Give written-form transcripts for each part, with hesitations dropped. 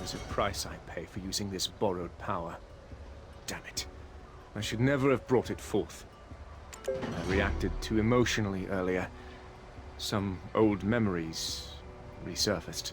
There's a price I pay for using this borrowed power. Damn it. I should never have brought it forth. I reacted too emotionally earlier. Some old memories resurfaced.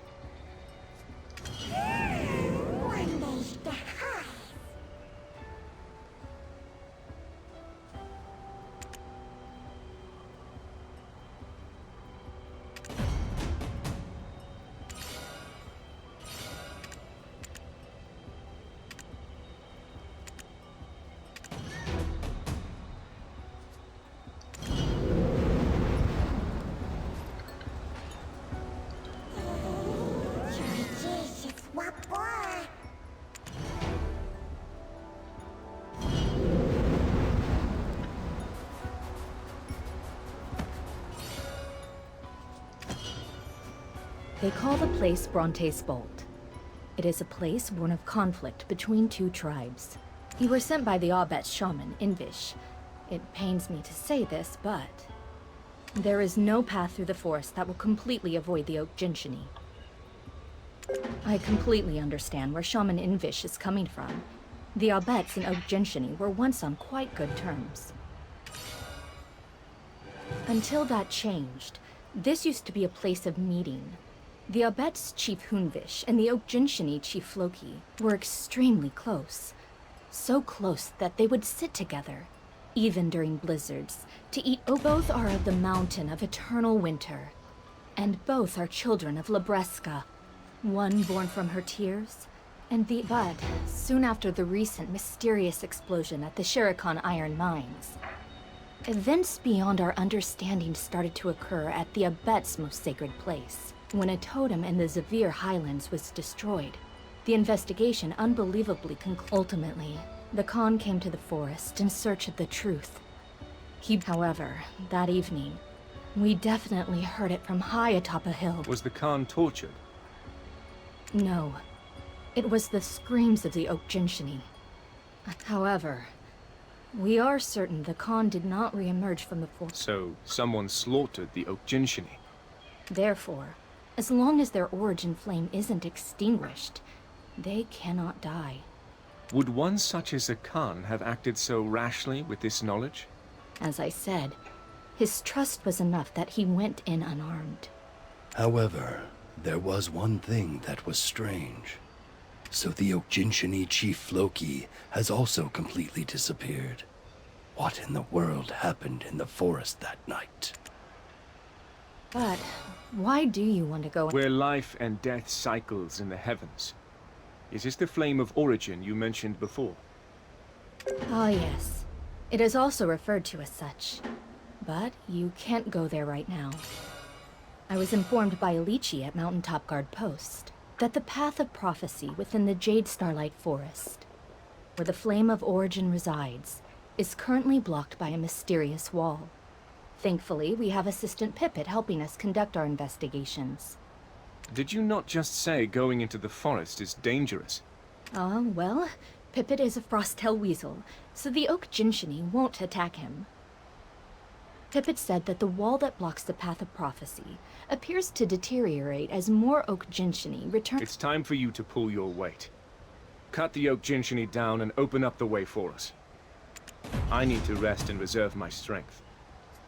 They call the place Bronte's Vault. It is a place born of conflict between two tribes. You were sent by the Aubet shaman, Invish. It pains me to say this, but there is no path through the forest that will completely avoid the Oak Jinshini. I completely understand where Shaman Invish is coming from. The Aubets and Oak Jinshini were once on quite good terms. Until that changed, this used to be a place of meeting. The Aubet's Chief Hunvish and the Oak Jinshini Chief Floki were extremely close. So close that they would sit together, even during blizzards, to eat oak. Both are of the Mountain of Eternal Winter, and both are children of Labreska, one born from her tears, and the but soon after the recent mysterious explosion at the Shirikan Iron Mines. Events beyond our understanding started to occur at the Aubet's most sacred place. When a totem in the Zavir Highlands was destroyed, the investigation unbelievably concluded. Ultimately, the Khan came to the forest in search of the truth. However, that evening, we definitely heard it from high atop a hill. Was the Khan tortured? No. It was the screams of the Oak Jinshini. However, we are certain the Khan did not re-emerge from the forest. So, someone slaughtered the Oak Jinshini. Therefore, as long as their origin flame isn't extinguished, they cannot die. Would one such as the Khan have acted so rashly with this knowledge? As I said, his trust was enough that he went in unarmed. However, there was one thing that was strange. So the Oak Jinshini Chief Floki has also completely disappeared. What in the world happened in the forest that night? But why do you want to go? Where life and death cycles in the heavens. Is this the flame of origin you mentioned before? Ah, yes. It is also referred to as such. But you can't go there right now. I was informed by Alici at Mountaintop Guard Post that the path of prophecy within the Jade Starlight Forest, where the flame of origin resides, is currently blocked by a mysterious wall. Thankfully, we have Assistant Pippet helping us conduct our investigations. Did you not just say going into the forest is dangerous? Well, Pippet is a Frosttail Weasel, so the Oak Jinshini won't attack him. Pippet said that the wall that blocks the path of prophecy appears to deteriorate as more Oak Jinshini return. It's time for you to pull your weight. Cut the Oak Jinshini down and open up the way for us. I need to rest and reserve my strength.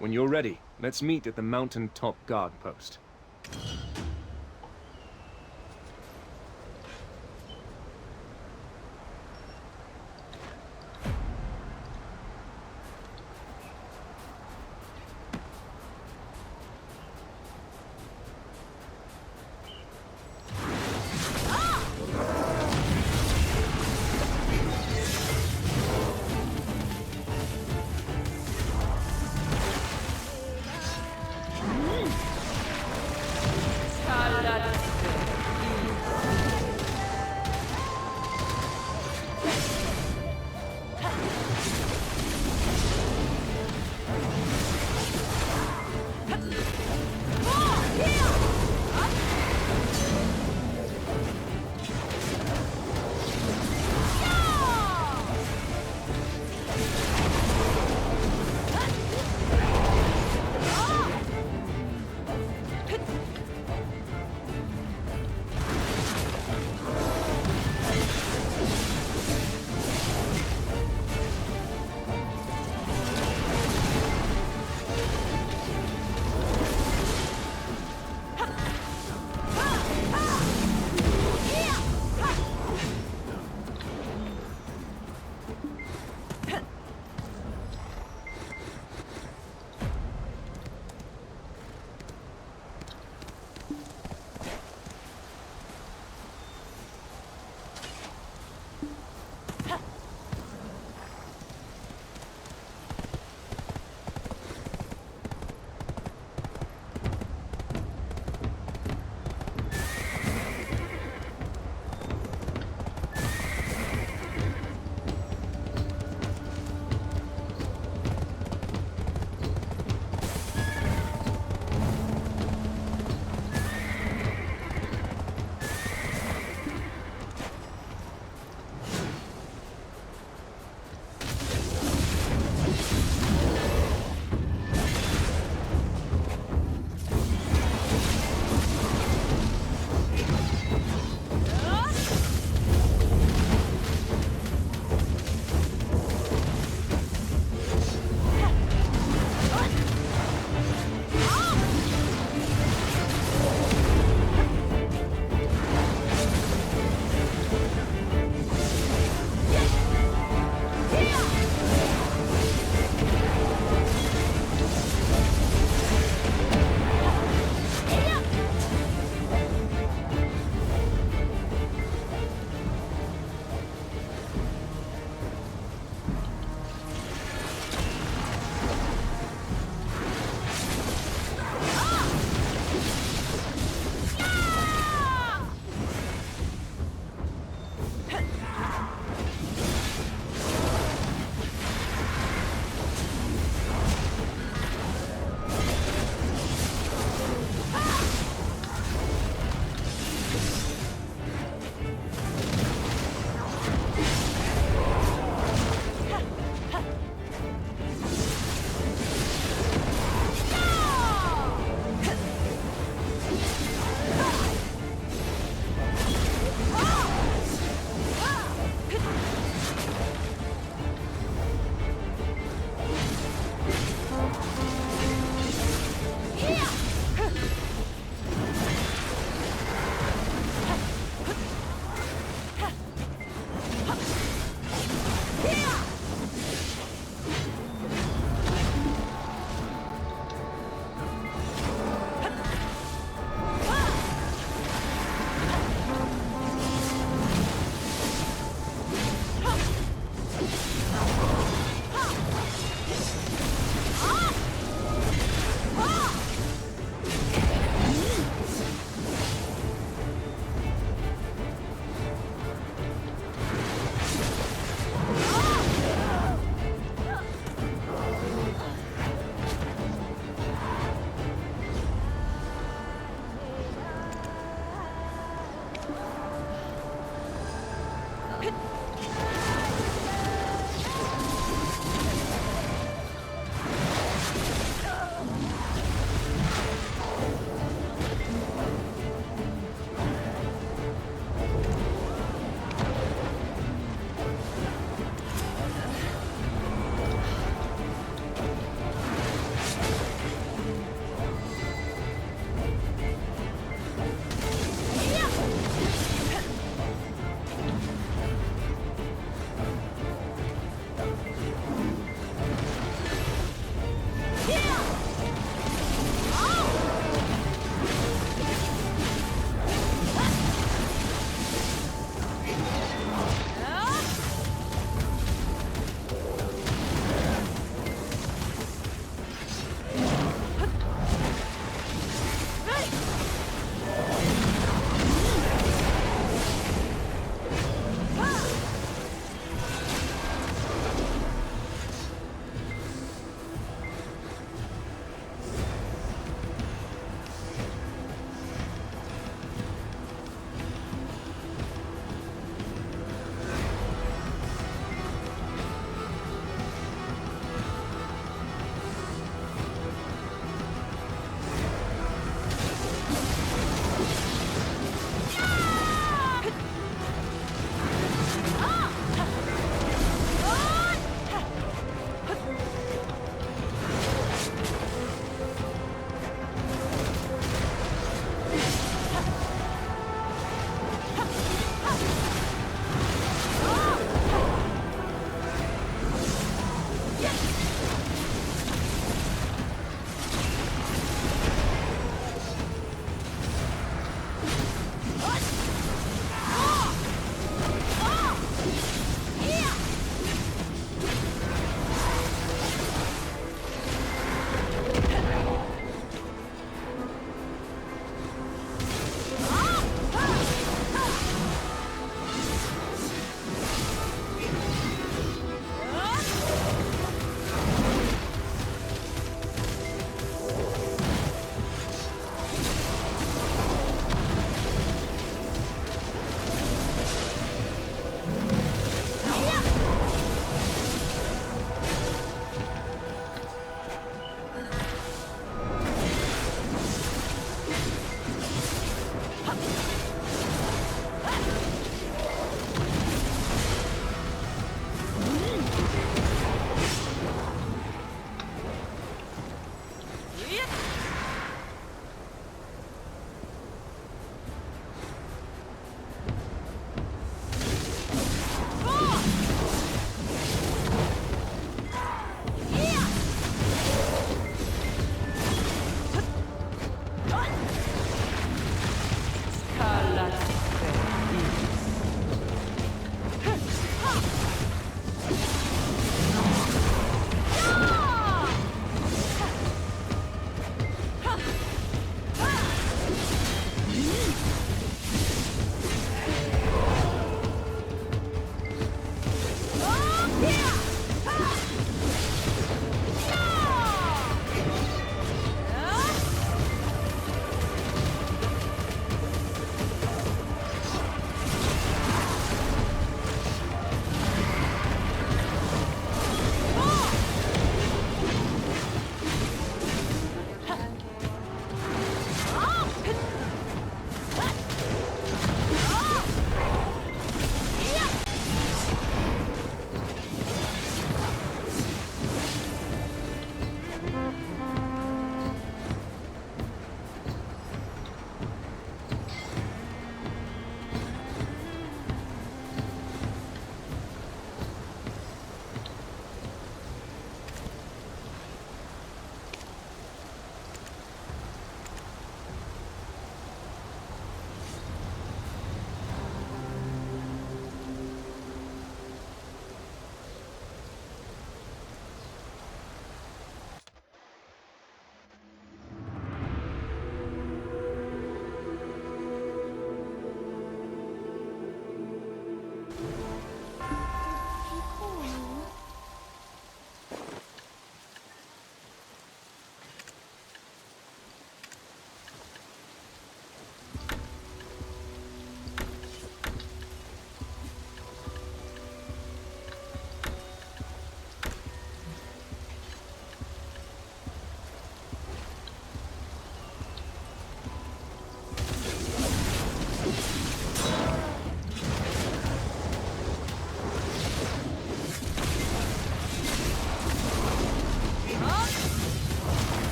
When you're ready, let's meet at the Mountaintop Guard Post.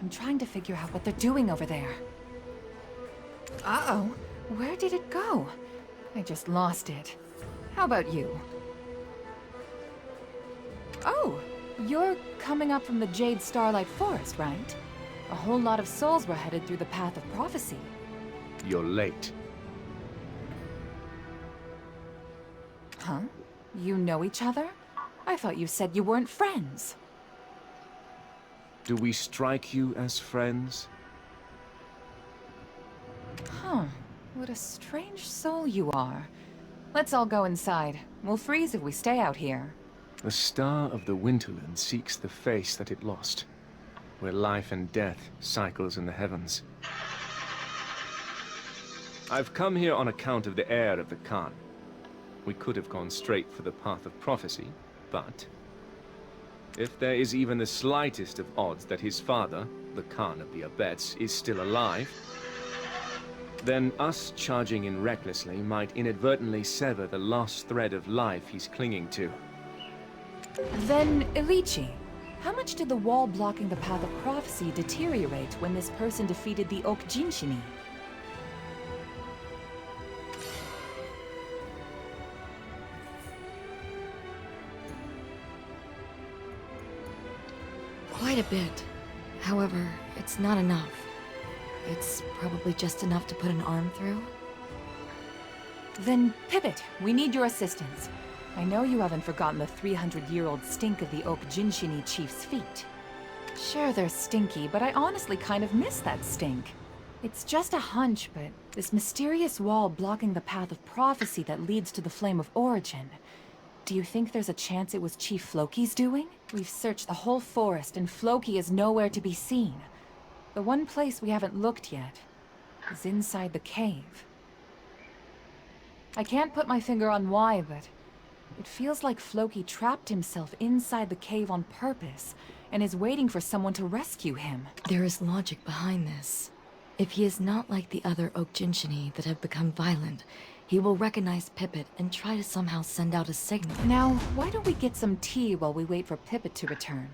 I'm trying to figure out what they're doing over there. Uh-oh. Where did it go? I just lost it. How about you? Oh, you're coming up from the Jade Starlight Forest, right? A whole lot of souls were headed through the Path of Prophecy. You're late. Huh? You know each other? I thought you said you weren't friends. Do we strike you as friends? Huh. What a strange soul you are. Let's all go inside. We'll freeze if we stay out here. The star of the Winterland seeks the face that it lost, where life and death cycles in the heavens. I've come here on account of the heir of the Khan. We could have gone straight for the Path of Prophecy, but if there is even the slightest of odds that his father, the Khan of the Abets, is still alive, then us charging in recklessly might inadvertently sever the last thread of life he's clinging to. Then, Ilichi, how much did the wall blocking the Path of Prophecy deteriorate when this person defeated the Oak Jinshini? Quite a bit. However, it's not enough. It's probably just enough to put an arm through. Then, Pivot, we need your assistance. I know you haven't forgotten the 300-year-old stink of the Oak Jinshini chief's feet. Sure, they're stinky, but I honestly kind of miss that stink. It's just a hunch, but this mysterious wall blocking the Path of Prophecy that leads to the Flame of Origin. Do you think there's a chance it was Chief Floki's doing? We've searched the whole forest, and Floki is nowhere to be seen. The one place we haven't looked yet is inside the cave. I can't put my finger on why, but it feels like Floki trapped himself inside the cave on purpose and is waiting for someone to rescue him. There is logic behind this. If he is not like the other Oak-Jinshini that have become violent, he will recognize Pippet and try to somehow send out a signal. Now, why don't we get some tea while we wait for Pippet to return?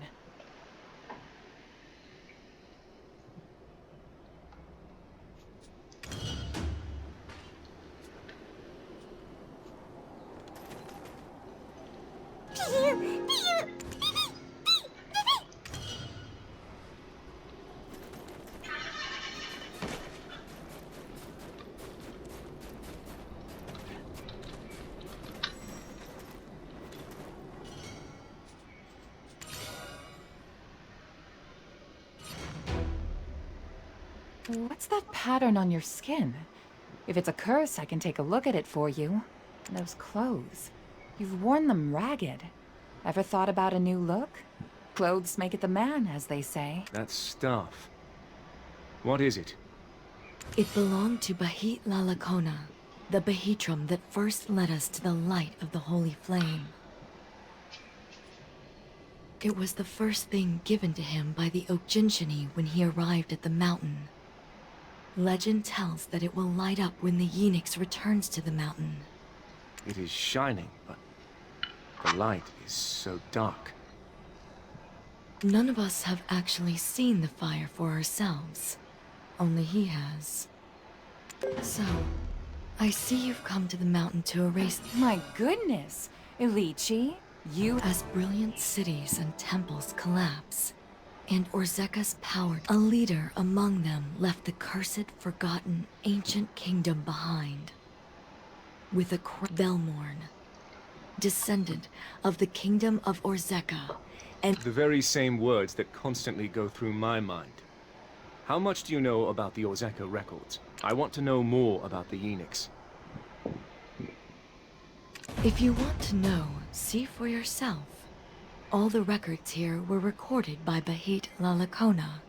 What's that pattern on your skin? If it's a curse, I can take a look at it for you. Those clothes. You've worn them ragged. Ever thought about a new look? Clothes make it the man, as they say. That staff. What is it? It belonged to Bahit Lalakona, the Bahitram that first led us to the light of the Holy Flame. It was the first thing given to him by the Oak-Jinshini when he arrived at the mountain. Legend tells that it will light up when the Yenix returns to the mountain. It is shining, but the light is so dark. None of us have actually seen the fire for ourselves. Only he has. So, I see you've come to the mountain to erase My goodness! Ilichi, you... as brilliant cities and temples collapse, and Orzeka's power, a leader among them left the cursed, forgotten, ancient kingdom behind. With a Belmorn, descendant of the kingdom of Orzeka, and The very same words that constantly go through my mind. How much do you know about the Orzeka records? I want to know more about the Yenix. if you want to know, see for yourself. All the records here were recorded by Bahit Lalakona.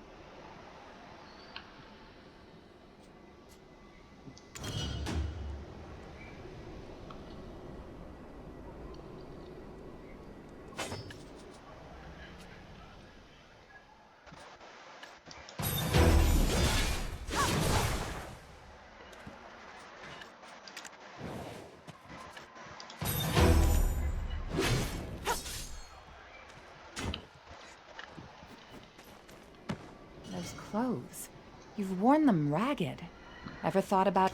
Those clothes. You've worn them ragged. Ever thought about...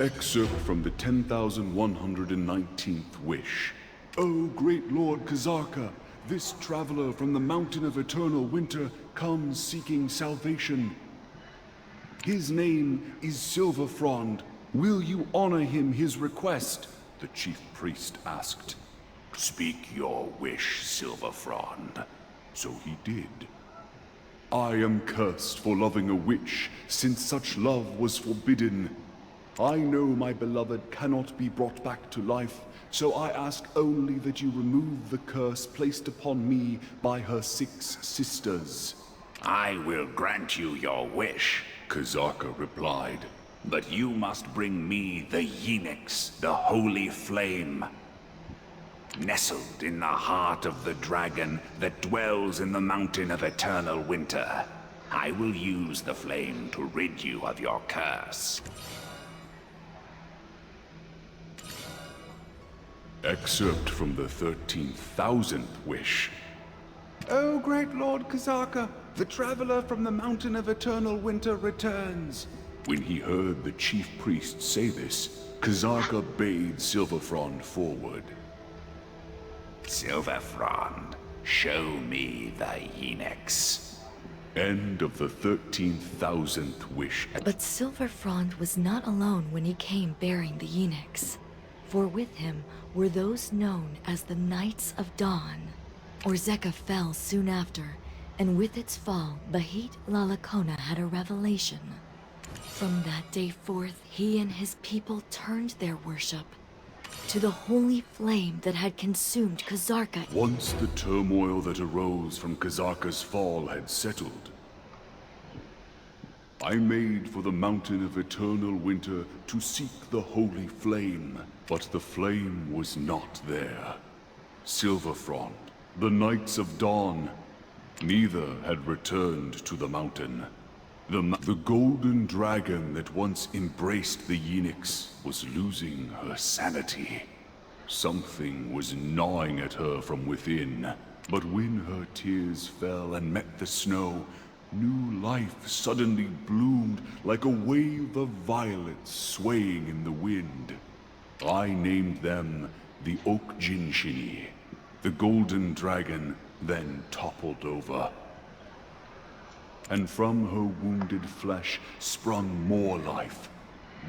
Excerpt from the 10,119th Wish. O great Lord Kazarka, this traveler from the Mountain of Eternal Winter comes seeking salvation. His name is Silverfrond. Will you honor him his request? The chief priest asked. Speak your wish, Silverfrond. So he did. I am cursed for loving a witch, since such love was forbidden. I know my beloved cannot be brought back to life, so I ask only that you remove the curse placed upon me by her 6 sisters. I will grant you your wish, Kazarka replied. but you must bring me the Yenix, the Holy Flame. Nestled in the heart of the dragon that dwells in the Mountain of Eternal Winter, I will use the flame to rid you of your curse. Excerpt from the 13,000th Wish. O great Lord Kazarka, the traveler from the Mountain of Eternal Winter returns. When he heard the chief priest say this, Kazarka bade Silverfrond forward. Silverfrond, show me the Yenix. End of the 13,000th Wish. But Silverfrond was not alone when he came bearing the Yenix, for with him were those known as the Knights of Dawn. Orzeka fell soon after, and with its fall, Bahit Lalakona had a revelation. From that day forth, he and his people turned their worship to the holy flame that had consumed Kazarka. Once the turmoil that arose from Kazarka's fall had settled, I made for the mountain of eternal winter to seek the holy flame, but the flame was not there. Silverfront, the Knights of Dawn, neither had returned to the mountain. The golden dragon that once embraced the Yinix was losing her sanity. Something was gnawing at her from within, but when her tears fell and met the snow, new life suddenly bloomed like a wave of violets swaying in the wind. I named them the Oak Jinshini. The golden dragon then toppled over, and from her wounded flesh sprung more life.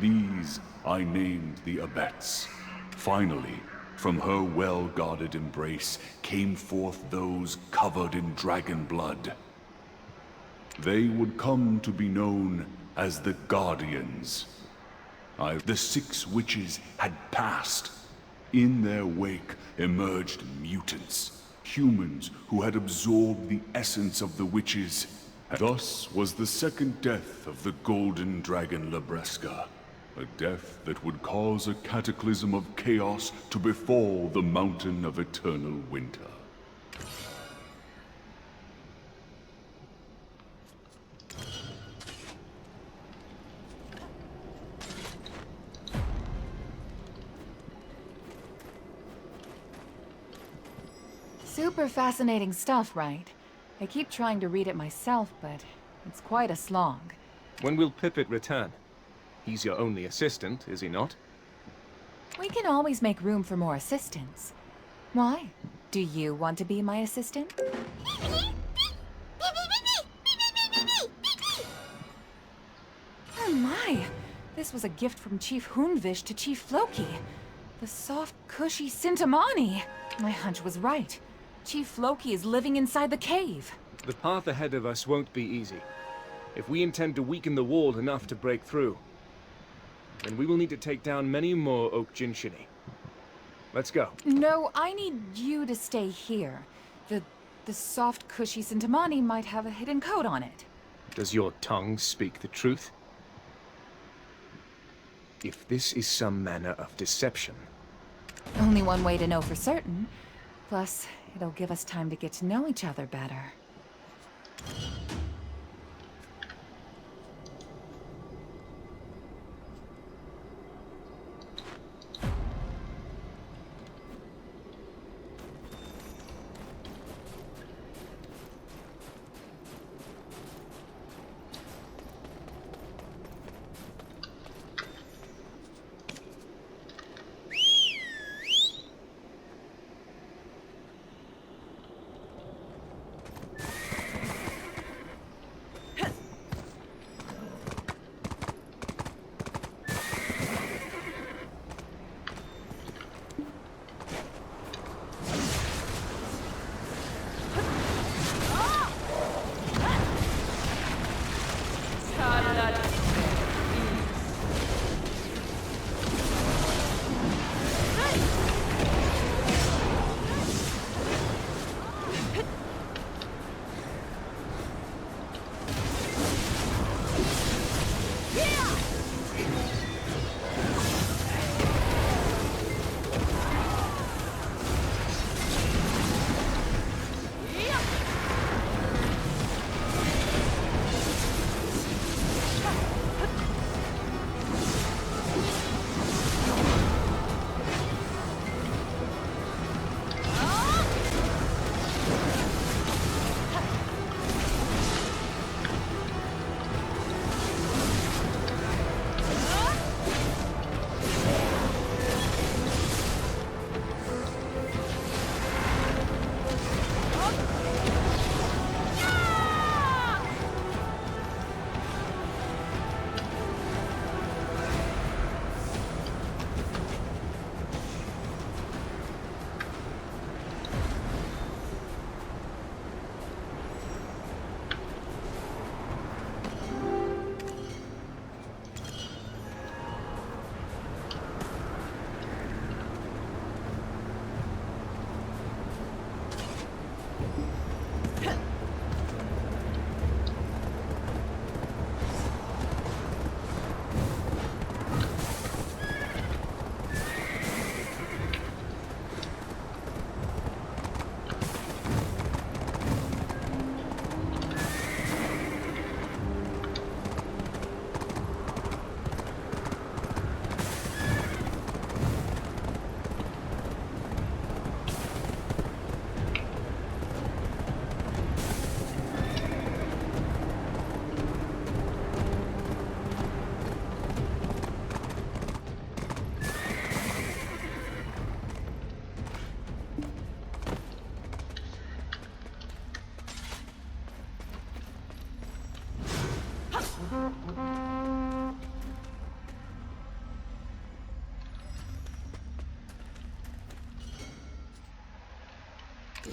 These I named the Abets. Finally, from her well-guarded embrace came forth those covered in dragon blood. They would come to be known as the Guardians. The 6 witches had passed. In their wake emerged mutants, humans who had absorbed the essence of the witches. Thus was the second death of the golden dragon Labreska, a death that would cause a cataclysm of chaos to befall the mountain of eternal winter. Super fascinating stuff, right? I keep trying to read it myself, but it's quite a slog. When will Pippet return? He's your only assistant, is he not? We can always make room for more assistants. Why? Do you want to be my assistant? Oh my! This was a gift from Chief Hunvish to Chief Floki. The soft, cushy Sintamani. My hunch was right. Chief Floki is living inside the cave. The path ahead of us won't be easy. If we intend to weaken the wall enough to break through, then we will need to take down many more Oak Jinshini. Let's go. No, I need you to stay here. The soft, cushy Sintamani might have a hidden code on it. Does your tongue speak the truth? If this is some manner of deception... Only one way to know for certain. Plus, it'll give us time to get to know each other better.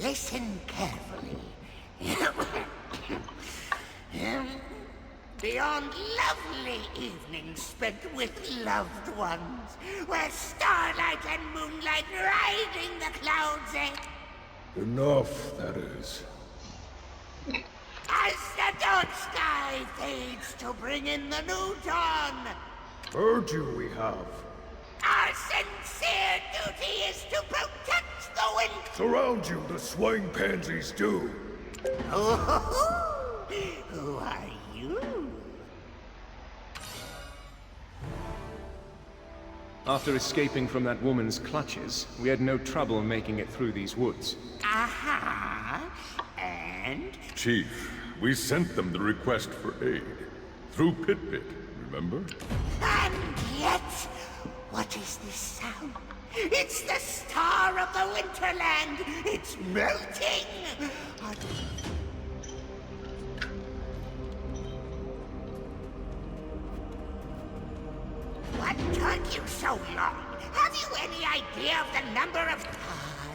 Listen carefully. Beyond lovely evenings spent with loved ones, where starlight and moonlight riding the clouds Enough, that is. as the dark sky fades to bring in the new dawn. Heard you we have. Our sincere duty is to protect the wind. Surround you, the swine pansies do. Who are you? After escaping from that woman's clutches, we had no trouble making it through these woods. Aha! And? Chief, we sent them the request for aid. Through Pit, remember? And yet, what is this sound? It's the star of the Winterland! It's melting! What took you so long? Have you any idea of the number of...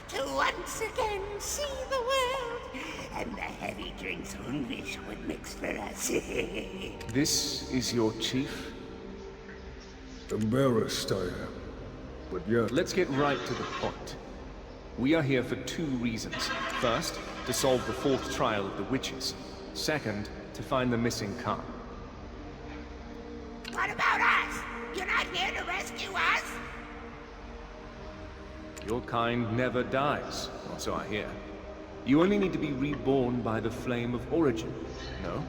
to once again see the world? And the heavy drinks Hunvish would mix for us. This is your chief? Embarrassed I am. But yet... Let's get right to the point. We are here for two reasons. First, to solve the fourth trial of the witches. Second, to find the missing car. What about us? You're not here to rescue us? Your kind never dies, or so I hear. You only need to be reborn by the flame of origin, no?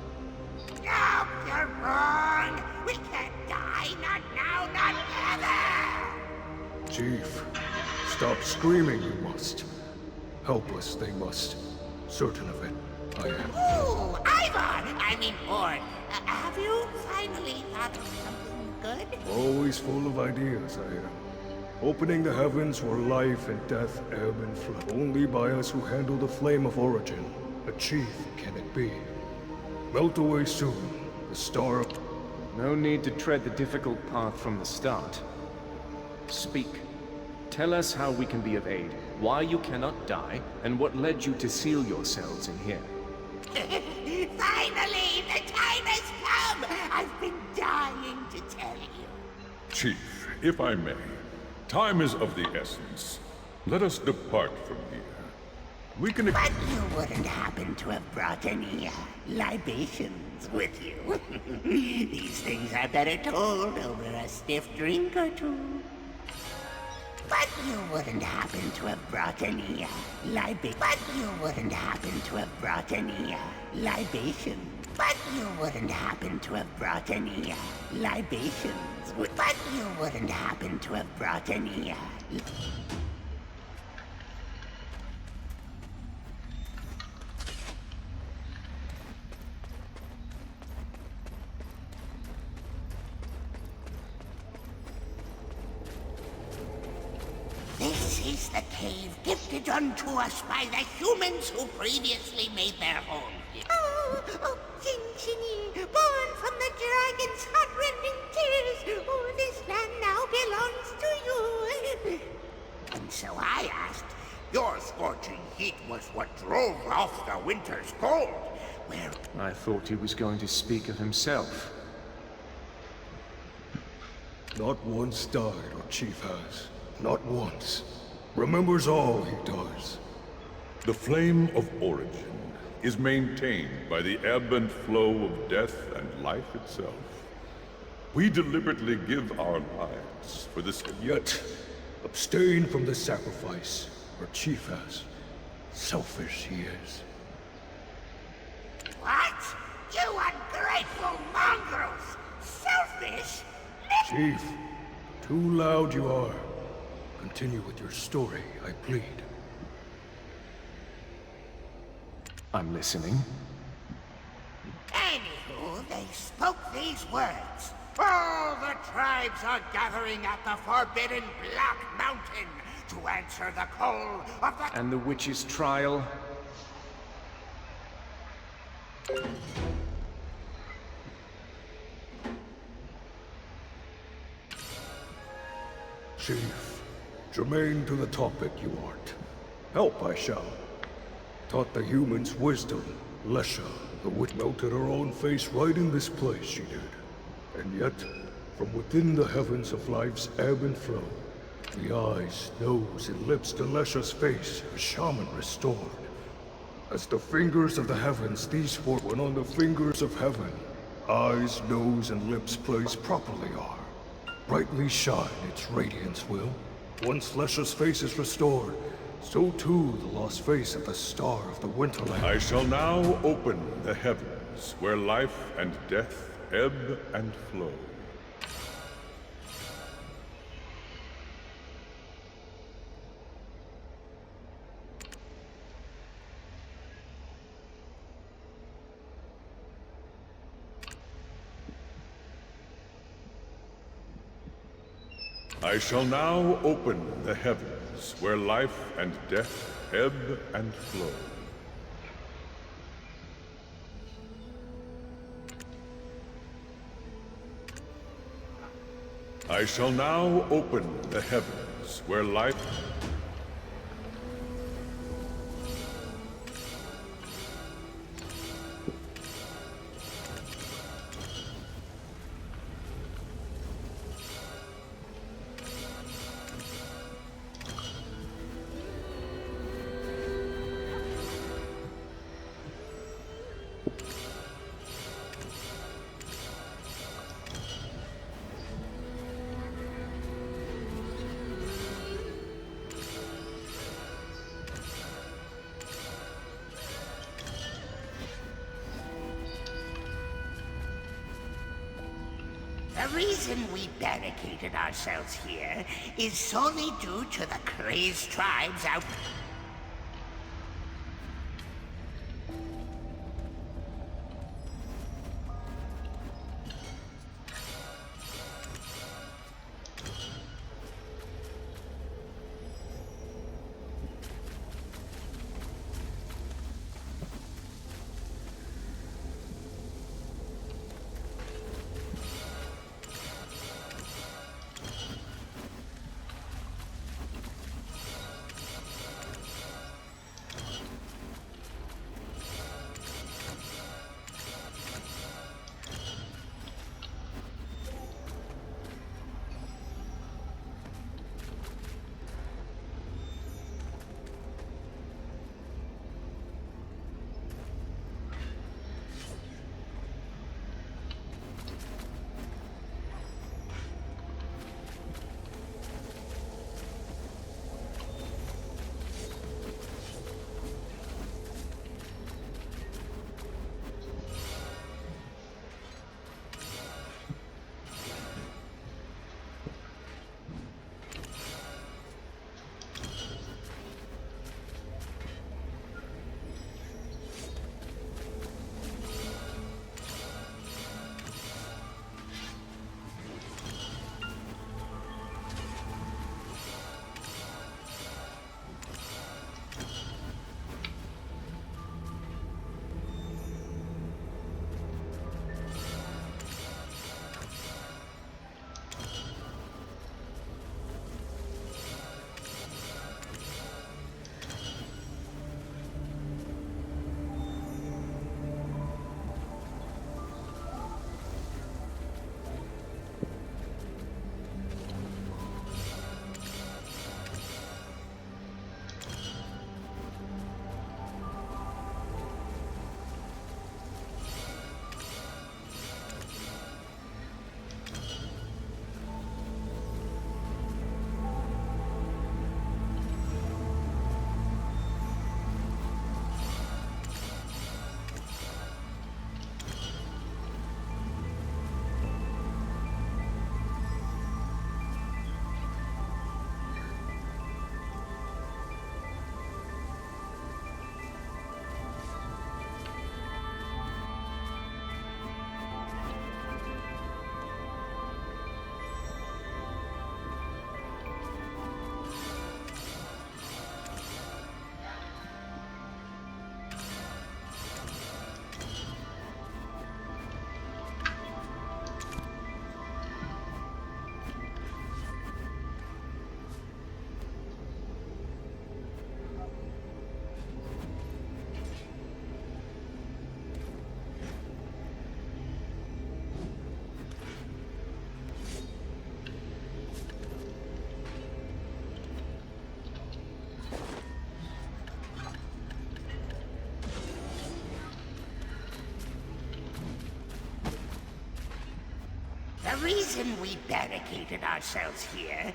No, you're wrong! We can't die, not now, not ever! Chief, stop screaming, you must. Help us, they must. Certain of it, I am. Ooh, Ivar! I mean, Horn. Have you finally thought of something good? Always full of ideas, I am. Opening the heavens where life and death ebb and flow. Only by us who handle the flame of origin. A chief can it be. Melt away soon, the star of... No need to tread the difficult path from the start. Speak. Tell us how we can be of aid, why you cannot die, and what led you to seal yourselves in here. Finally, the time has come! I've been dying to tell you. Chief, if I may, time is of the essence. Let us depart from here. We can... But you wouldn't happen to have brought any libations with you. These things are better told over a stiff drink or two. But you wouldn't happen to have brought any libations. But you wouldn't happen to have brought any libations. But you wouldn't happen to have brought any libations. But you wouldn't happen to have brought any This is the cave gifted unto us by the humans who previously made their home here. Oh, Jinchini, born from the dragon's heart-rending tears. Oh, this land now belongs to you. And so I asked, Your scorching heat was what drove off the winter's cold. where... I thought he was going to speak of himself. Not once died our chief has. Not once. Remembers all he does. The flame of origin is maintained by the ebb and flow of death and life itself. We deliberately give our lives for this... Yet, abstain from the sacrifice our chief has. Selfish he is. What? You ungrateful mongrels! Selfish? Chief, too loud you are. Continue with your story, I plead. I'm listening. Anywho, they spoke these words. All the tribes are gathering at the forbidden Black Mountain to answer the call of the... And the witch's trial? Chief, germane to the topic you art. Help I shall. taught the humans wisdom. Lesha, the witch, melted her own face right in this place, she did. And yet, from within the heavens of life's ebb and flow, the eyes, nose, and lips to Lesha's face, a shaman restored. As the fingers of the heavens, these four went on the fingers of heaven. Eyes, nose, and lips placed properly are. Brightly shine its radiance will. Once Lesha's face is restored, so too the lost face of the star of the Winterland. I shall now open the heavens, where life and death ebb and flow. I shall now open the heavens, where life and death ebb and flow. I shall now open the heavens, where life... The reason we barricaded ourselves here is solely due to the crazed tribes out... reason we barricaded ourselves here...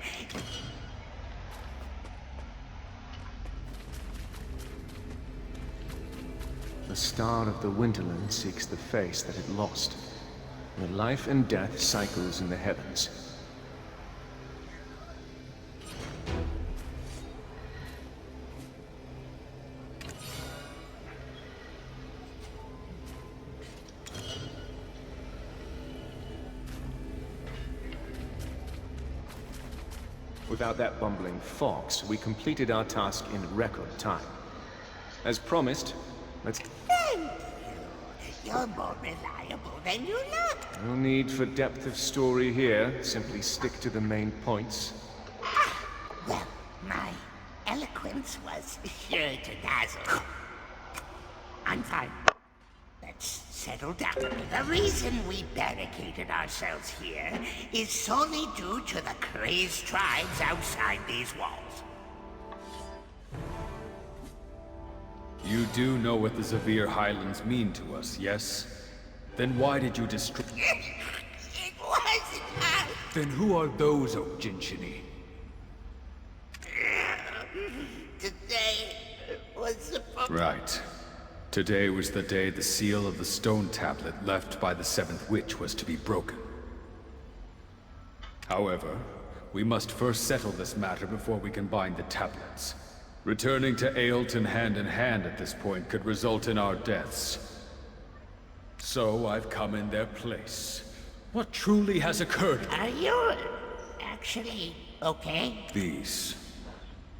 The star of the Winterland seeks the face that it lost. Where life and death cycles in the heavens. Without that bumbling fox, we completed our task in record time. As promised, let's... Thank you. You're more reliable than you look. No need for depth of story here. Simply stick to the main points. Well, my eloquence was sure to dazzle. I'm fine. Let's settle down. The reason we barricaded ourselves here is solely due to the crazed tribes outside these walls. You do know what the Zavir Highlands mean to us, yes? Then why did you destroy... It was... Then who are those Okjinshini? Today was supposed... Right. Today was the day the seal of the stone tablet left by the Seventh Witch was to be broken. However, we must first settle this matter before we can bind the tablets. Returning to Ailton hand in hand at this point could result in our deaths. So I've come in their place. What truly has occurred? Are you... actually okay? These.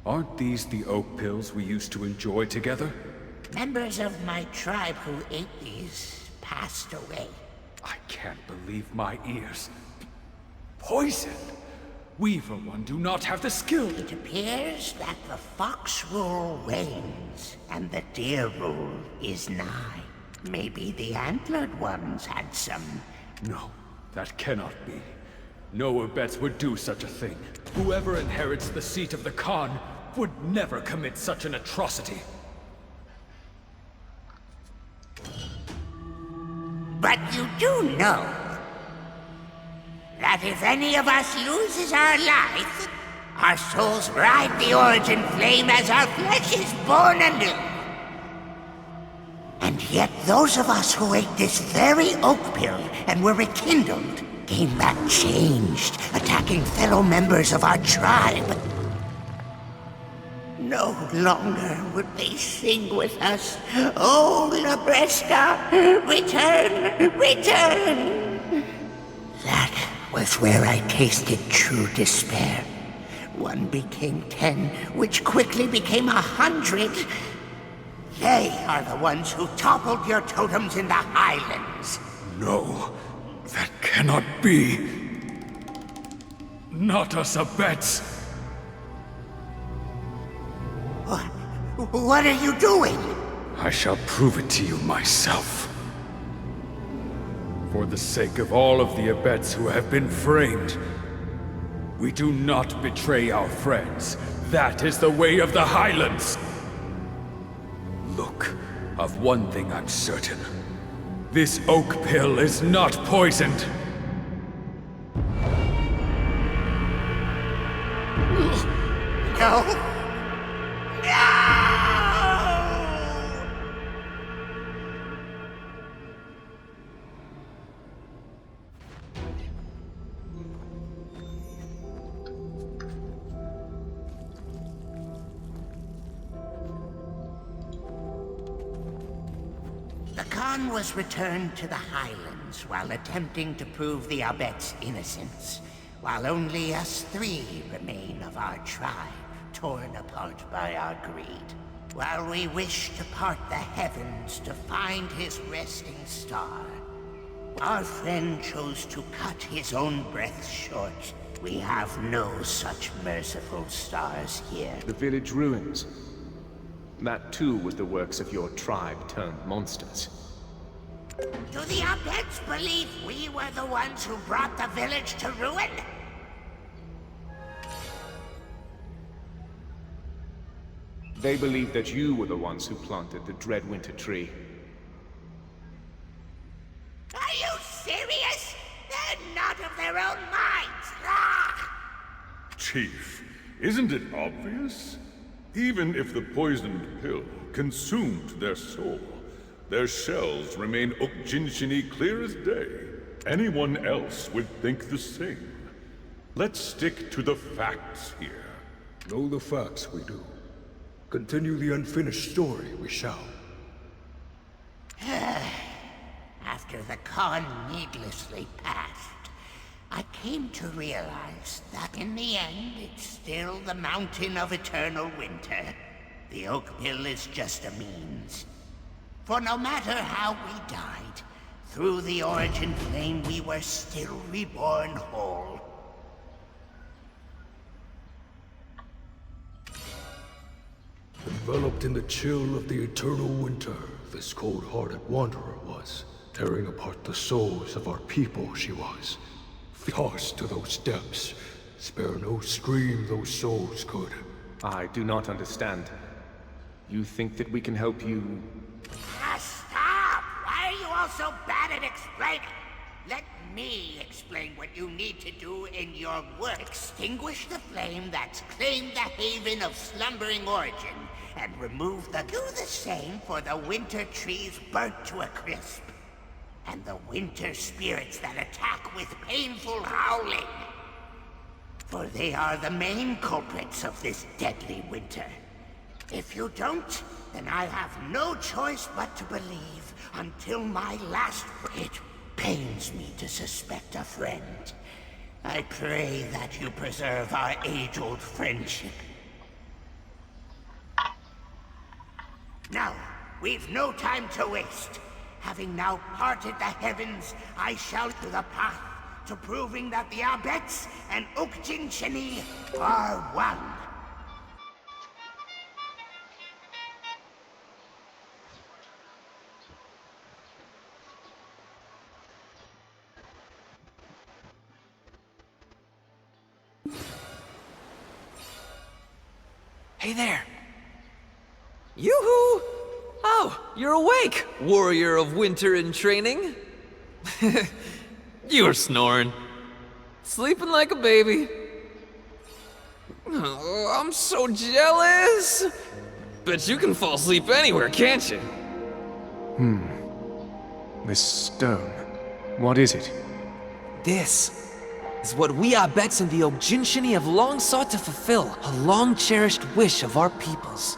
Aren't these the oak pills we used to enjoy together? Members of my tribe who ate these passed away. I can't believe my ears. Poison! We, for one, do not have the skill. It appears that the fox rule wanes, and the deer rule is nigh. Maybe the antlered ones had some... No, that cannot be. No Abets would do such a thing. Whoever inherits the seat of the Khan would never commit such an atrocity. But you do know that if any of us loses our life, our souls ride the origin flame as our flesh is born anew. And yet those of us who ate this very oak pill and were rekindled came back changed, attacking fellow members of our tribe. No longer would they sing with us, "Oh, Labreska, return, return!" That was where I tasted true despair. One became 10, which quickly became 100. They are the ones who toppled your totems in the Highlands. No, that cannot be. Not us Abets. What are you doing? I shall prove it to you myself. For the sake of all of the Abets who have been framed, we do not betray our friends. That is the way of the Highlands. Look, of one thing I'm certain. This oak pill is not poisoned. No. No! The Khan was returned to the Highlands while attempting to prove the Abet's innocence, while only us three remain of our tribe, torn apart by our greed. While we wish to part the heavens to find his resting star, our friend chose to cut his own breath short. We have no such merciful stars here. The village ruins. That too was the works of your tribe turned monsters. Do the Abets believe we were the ones who brought the village to ruin? They believe that you were the ones who planted the dread winter tree. Are you serious? They're not of their Chief, isn't it obvious? Even if the poisoned pill consumed their soul, their shells remain Okjinshini clear as day. Anyone else would think the same. Let's stick to the facts here. Know the facts we do. Continue the unfinished story we shall. After the Khan needlessly passed, I came to realize that in the end, it's still the Mountain of Eternal Winter. The Oak Pill is just a means. For no matter how we died, through the origin flame we were still reborn whole. Enveloped in the chill of the eternal winter, this cold-hearted wanderer was. Tearing apart the souls of our people, she was. Tossed to those depths, spare no scream those souls could. I do not understand. You think that we can help you? Stop! Why are you all so bad at explaining? Let me explain what you need to do in your work. Extinguish the flame that's claimed the haven of slumbering origin, and remove the... Do the same for the winter trees burnt to a crisp, and the winter spirits that attack with painful howling. For they are the main culprits of this deadly winter. If you don't, then I have no choice but to believe until my last breath. It pains me to suspect a friend. I pray that you preserve our age-old friendship. Now, we've no time to waste. Having now parted the heavens, I shall to the path to proving that the Abets and Okjinshini are one. Hey there. Yoo-hoo! Oh, you're awake, warrior of winter in training. You were snoring. Sleeping like a baby. Oh, I'm so jealous. Bet you can fall asleep anywhere, can't you? This stone. What is it? This is what we Abets in the Okjinshini have long sought to fulfill, a long-cherished wish of our peoples.